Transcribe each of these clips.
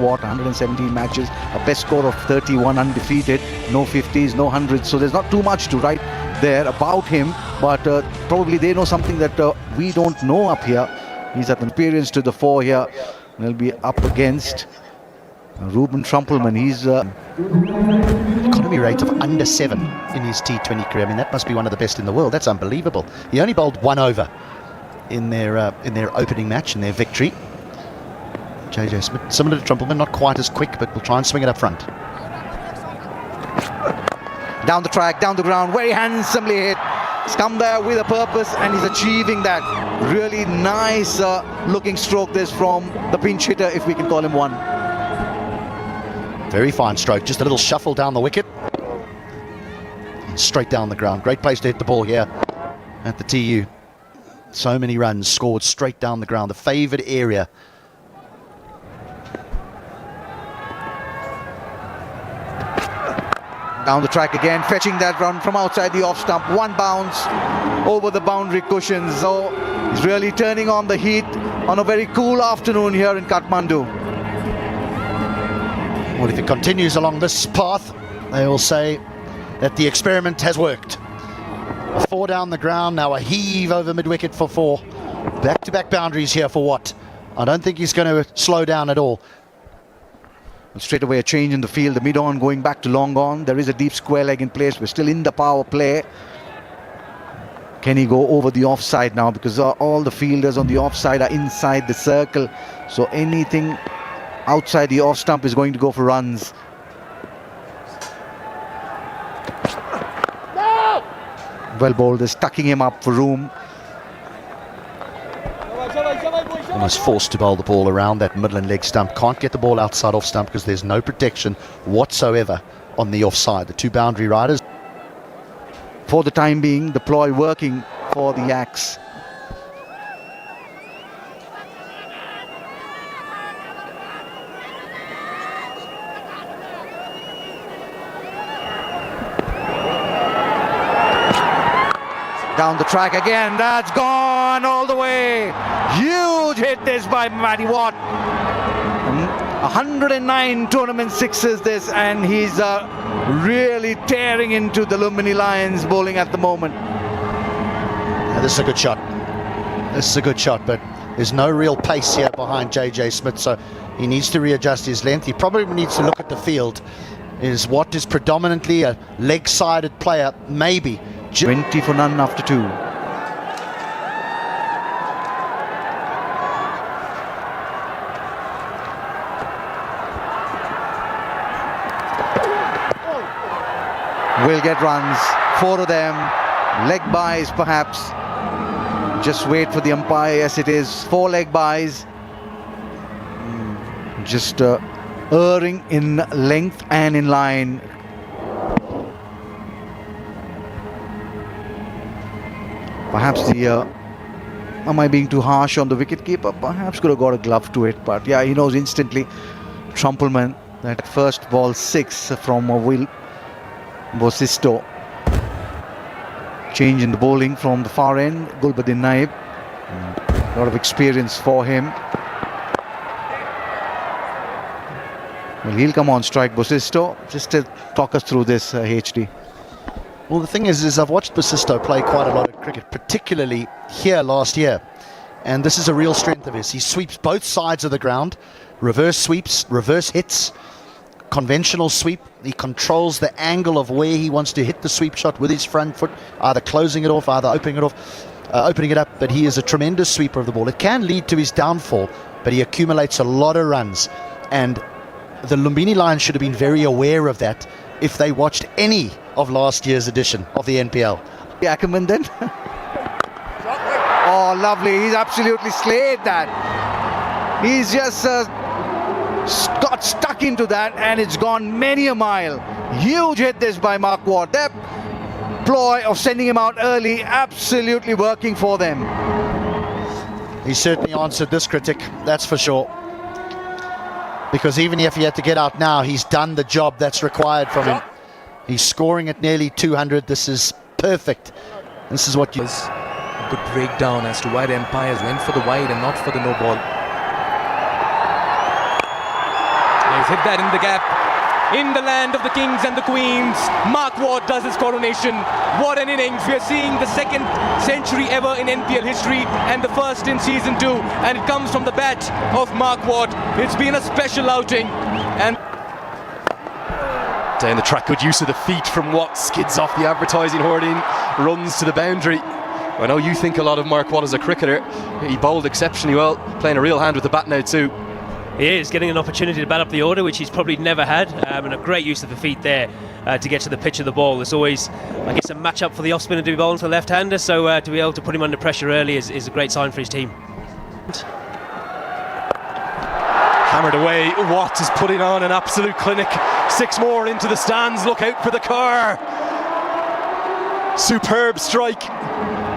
Watt, 117 matches, a best score of 31, undefeated, no 50s, no 100s. So there's not too much to write there about him, but probably they know something that we don't know up here. He's at experience to the fore here. They'll be up against Ruben Trumpelman. He's economy rate of under 7 in his T20 career. I mean, that must be one of the best in the world. That's unbelievable. He only bowled 1 over in their opening match, in their victory. JJ Smith, similar to Trumpelman, not quite as quick, but will try and swing it up front. Down the track, down the ground, very handsomely hit. He's come there with a purpose and he's achieving that. Really nice looking stroke this from the pinch hitter, if we can call him one. Very fine stroke, just a little shuffle down the wicket. And straight down the ground. Great place to hit the ball here at the TU. So many runs scored straight down the ground, the favoured area. Down the track again, fetching that run from outside the off stump. One bounce over the boundary cushions. So he's really turning on the heat on a very cool afternoon here in Kathmandu. Well, if it continues along this path, they will say that the experiment has worked. A 4 down the ground, now a heave over mid-wicket for 4. Back-to-back boundaries here for Watt. I don't think he's going to slow down at all. Straight away a change in the field, the mid-on going back to long on. There is a deep square leg in place. We're still in the power play. Can he go over the offside now? Because all the fielders on the offside are inside the circle. So anything outside the off stump is going to go for runs. Well bowled, is tucking him up for room. Almost forced to bowl the ball around that Midland leg stump. Can't get the ball outside off stump because there's no protection whatsoever on the offside. The 2 boundary riders. For the time being, the ploy working for the Yaks. Down the track again, that's gone all the way. Huge hit this by Matty Watt. 109 tournament sixes this, and he's really tearing into the Lumbini Lions bowling at the moment. Now, this is a good shot. This is a good shot, but there's no real pace here behind JJ Smith, so he needs to readjust his length. He probably needs to look at the field. Watt is predominantly a leg-sided player, maybe. 20 for none after 2. Will get runs, 4 of them, leg buys perhaps. Just wait for the umpire. Yes, it is 4 leg buys. Just erring in length and in line. Perhaps am I being too harsh on the wicketkeeper? Perhaps could have got a glove to it, but yeah, he knows instantly. Trumpelman, that first ball 6 from Will Bosisto. Change in the bowling from the far end, Gulbuddin Naib. A lot of experience for him. Well, he'll come on strike, Bosisto. Just to talk us through this, HD. Well, the thing is I've watched Bosisto play quite a lot of cricket, particularly here last year. And this is a real strength of his. He sweeps both sides of the ground, reverse sweeps, reverse hits, conventional sweep. He controls the angle of where he wants to hit the sweep shot with his front foot, either closing it off, either opening it up. But he is a tremendous sweeper of the ball. It can lead to his downfall, but he accumulates a lot of runs. And the Lumbini Lions should have been very aware of that if they watched any of last year's edition of the NPL. Ackerman then. Oh, lovely. He's absolutely slayed that. He's just got stuck into that, and it's gone many a mile. Huge hit this by Mark Watt. That ploy of sending him out early, absolutely working for them. He certainly answered this critic, that's for sure. Because even if he had to get out now, he's done the job that's required from him. He's scoring at nearly 200. This is perfect. This is what you... A good breakdown as to why the umpires went for the wide and not for the no ball. hit that in the gap. In the land of the kings and the queens, Mark Watt does his coronation. What an innings. We are seeing the second century ever in NPL history and the first in season 2, and it comes from the bat of Mark Watt. It's been a special outing. And down the track, good use of the feet from Watt, skids off the advertising hoarding, runs to the boundary. I know you think a lot of Mark Watt as a cricketer. He bowled exceptionally well, playing a real hand with the bat now too. He is getting an opportunity to bat up the order, which he's probably never had, and a great use of the feet there to get to the pitch of the ball. There's always, I guess, a match-up for the off-spinner to be bowling to the left-hander, so to be able to put him under pressure early is a great sign for his team. Hammered away, Watt is putting on an absolute clinic. 6 more into the stands, look out for the car. Superb strike.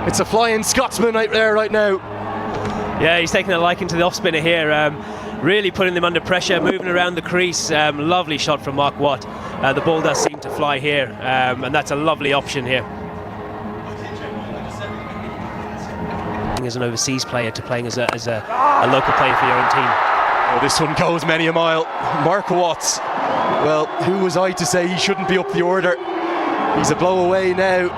It's a flying Scotsman right there right now. Yeah, he's taking a liking to the off-spinner here. Really putting them under pressure, moving around the crease. Lovely shot from Mark Watt. The ball does seem to fly here, and that's a lovely option here. As an overseas player to playing as a local player for your own team. Oh, this one goes many a mile. Mark Watt, well, who was I to say he shouldn't be up the order? He's a blow away now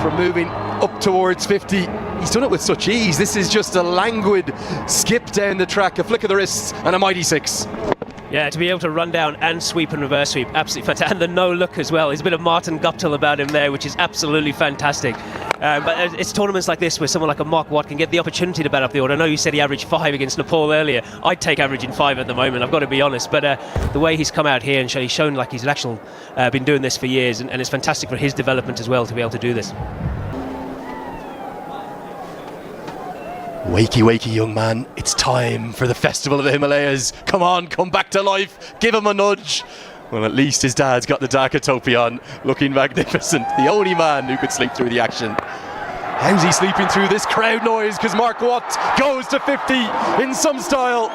from moving up towards 50. He's done it with such ease. This is just a languid skip down the track, a flick of the wrists and a mighty 6. Yeah, to be able to run down and sweep and reverse sweep, absolutely fantastic. And the no look as well. There's a bit of Martin Guptill about him there, which is absolutely fantastic. But it's tournaments like this where someone like a Mark Watt can get the opportunity to bat up the order. I know you said he averaged 5 against Nepal earlier. I'd take averaging 5 at the moment, I've got to be honest. But the way he's come out here and he's shown like he's actually been doing this for years, and it's fantastic for his development as well to be able to do this. Wakey, wakey, young man. It's time for the Festival of the Himalayas. Come on, come back to life. Give him a nudge. Well, at least his dad's got the Dhaka topi on, looking magnificent. The only man who could sleep through the action. How's he sleeping through this crowd noise? Because Mark Watt goes to 50 in some style.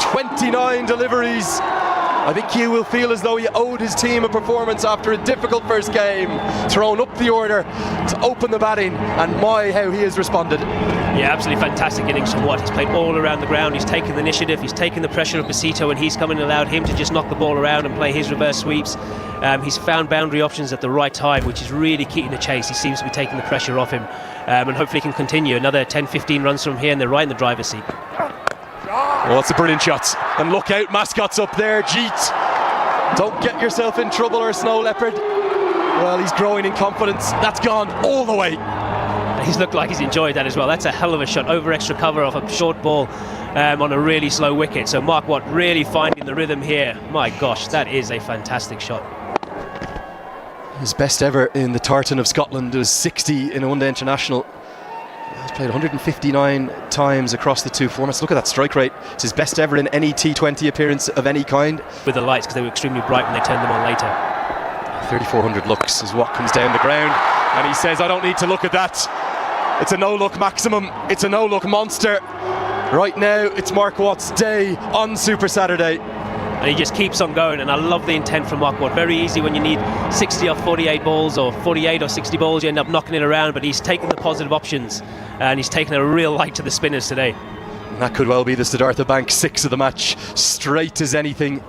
29 deliveries. I think he will feel as though he owed his team a performance after a difficult first game. Thrown up the order to open the batting, and my, how he has responded. Yeah, absolutely fantastic innings from Watt. He's played all around the ground, he's taken the initiative, he's taken the pressure of Basito, and he's come and allowed him to just knock the ball around and play his reverse sweeps. He's found boundary options at the right time, which is really key in the chase. He seems to be taking the pressure off him, and hopefully he can continue. Another 10-15 runs from here and they're right in the driver's seat. Oh, that's a brilliant shot. And look out, mascot's up there, Jeet. Don't get yourself in trouble, or Snow Leopard. Well, he's growing in confidence. That's gone all the way. He's looked like he's enjoyed that as well. That's a hell of a shot, over extra cover off a short ball on a really slow wicket. So Mark Watt really finding the rhythm here. My gosh, that is a fantastic shot. His best ever in the tartan of Scotland was 60 in a one-day international. He's played 159 times across the 2 formats. Look at that strike rate. It's his best ever in any T20 appearance of any kind. With the lights, because they were extremely bright when they turned them on later. 3,400 looks is what comes down the ground. And he says, I don't need to look at that. It's a no-look maximum. It's a no-look monster. Right now, it's Mark Watt's day on Super Saturday. And he just keeps on going, and I love the intent from Mark Watt. Very easy when you need 60 or 48 balls, or 48 or 60 balls, you end up knocking it around, but he's taken the positive options, and he's taken a real light to the spinners today. And that could well be the Siddhartha Bank 6 of the match, straight as anything.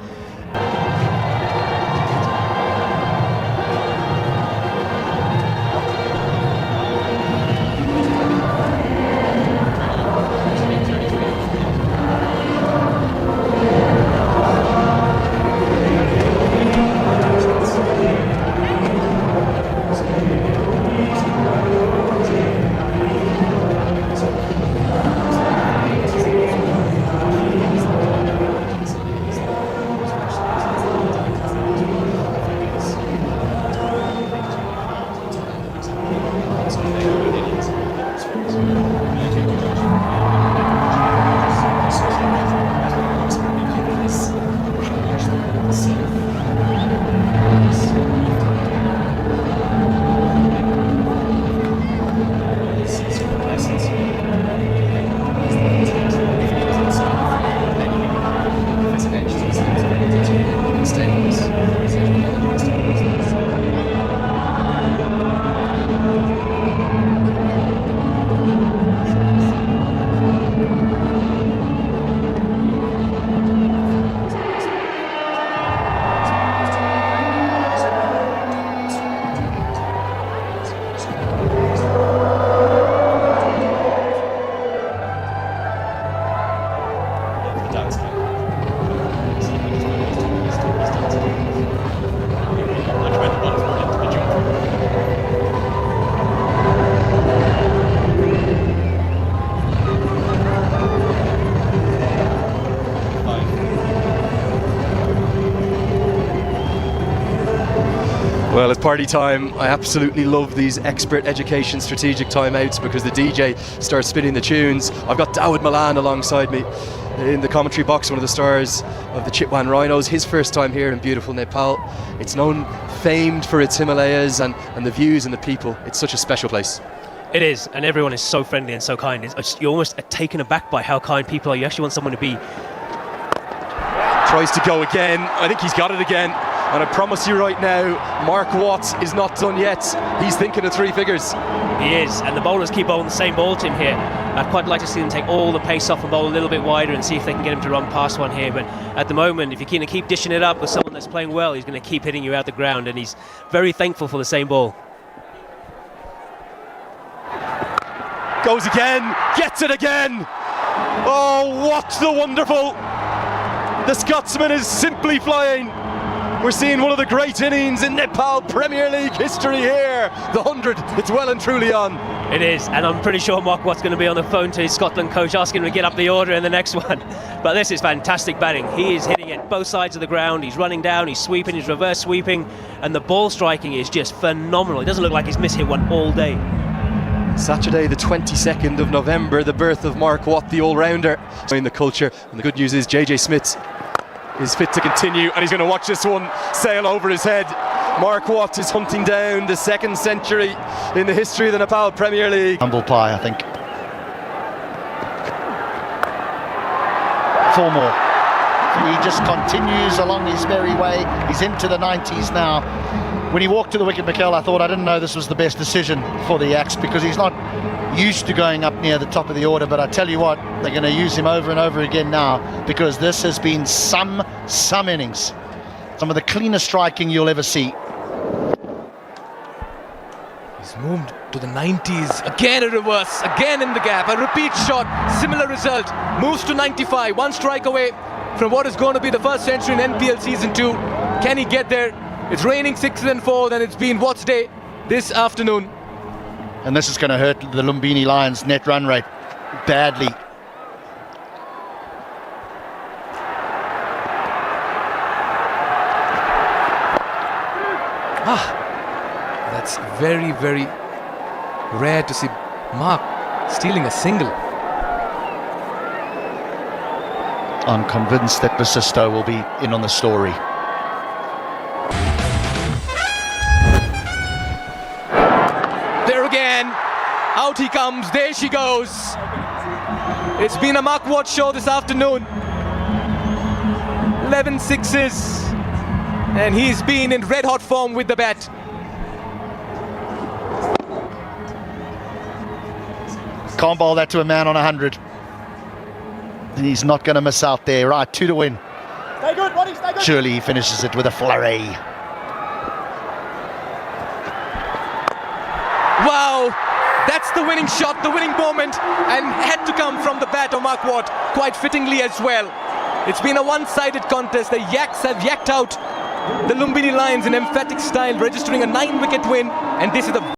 Well, it's party time. I absolutely love these expert education strategic timeouts because the DJ starts spinning the tunes. I've got Dawid Milan alongside me in the commentary box, one of the stars of the Chitwan Rhinos. His first time here in beautiful Nepal. It's known, famed for its Himalayas and the views and the people. It's such a special place. It is, and everyone is so friendly and so kind. You're almost taken aback by how kind people are. You actually want someone to be. Tries to go again. I think he's got it again. And I promise you right now, Mark Watts is not done yet. He's thinking of three figures. He is, and the bowlers keep bowling the same ball to him here. I'd quite like to see them take all the pace off and bowl a little bit wider and see if they can get him to run past one here. But at the moment, if you're keen to keep dishing it up with someone that's playing well, he's going to keep hitting you out the ground, and he's very thankful for the same ball. Goes again, gets it again. Oh, what the wonderful. The Scotsman is simply flying. We're seeing one of the great innings in Nepal Premier League history here. The 100, it's well and truly on. It is, and I'm pretty sure Mark Watt's going to be on the phone to his Scotland coach asking him to get up the order in the next one. But this is fantastic batting. He is hitting it both sides of the ground. He's running down, he's sweeping, he's reverse sweeping, and the ball striking is just phenomenal. It doesn't look like he's mishit one all day. Saturday the 22nd of November, the birth of Mark Watt, the all-rounder. In the culture, and the good news is JJ Smith is fit to continue, and he's going to watch this one sail over his head. Mark Watt is hunting down the second century in the history of the Nepal Premier League. Humble pie, I think. 4 more. He just continues along his merry way. He's into the 90s now. When he walked to the wicket, Mikel, I thought, I didn't know this was the best decision for the Yaks because he's not used to going up near the top of the order, but I tell you what, they're going to use him over and over again now because this has been some innings. Some of the cleanest striking you'll ever see. He's moved to the 90s, again a reverse, again in the gap, a repeat shot, similar result, moves to 95, one strike away from what is going to be the first century in NPL Season 2. Can he get there? It's raining 6 and 4, and it's been Watt's day this afternoon. And this is going to hurt the Lumbini Lions' net run rate badly. That's very, very rare to see Mark stealing a single. I'm convinced that Basisto will be in on the story. There again, out he comes, there she goes. It's been a Mark Watt show this afternoon. 11 sixes, and he's been in red hot form with the bat. Can't bowl that to a man on 100. And he's not going to miss out there. Right, 2 to win. Stay good, buddy, stay good. Surely he finishes it with a flurry. Wow, that's the winning shot, the winning moment, and had to come from the bat of Mark Watt, quite fittingly as well. It's been a one-sided contest. The Yaks have yacked out the Lumbini Lions in emphatic style, registering a 9-wicket win, and this is the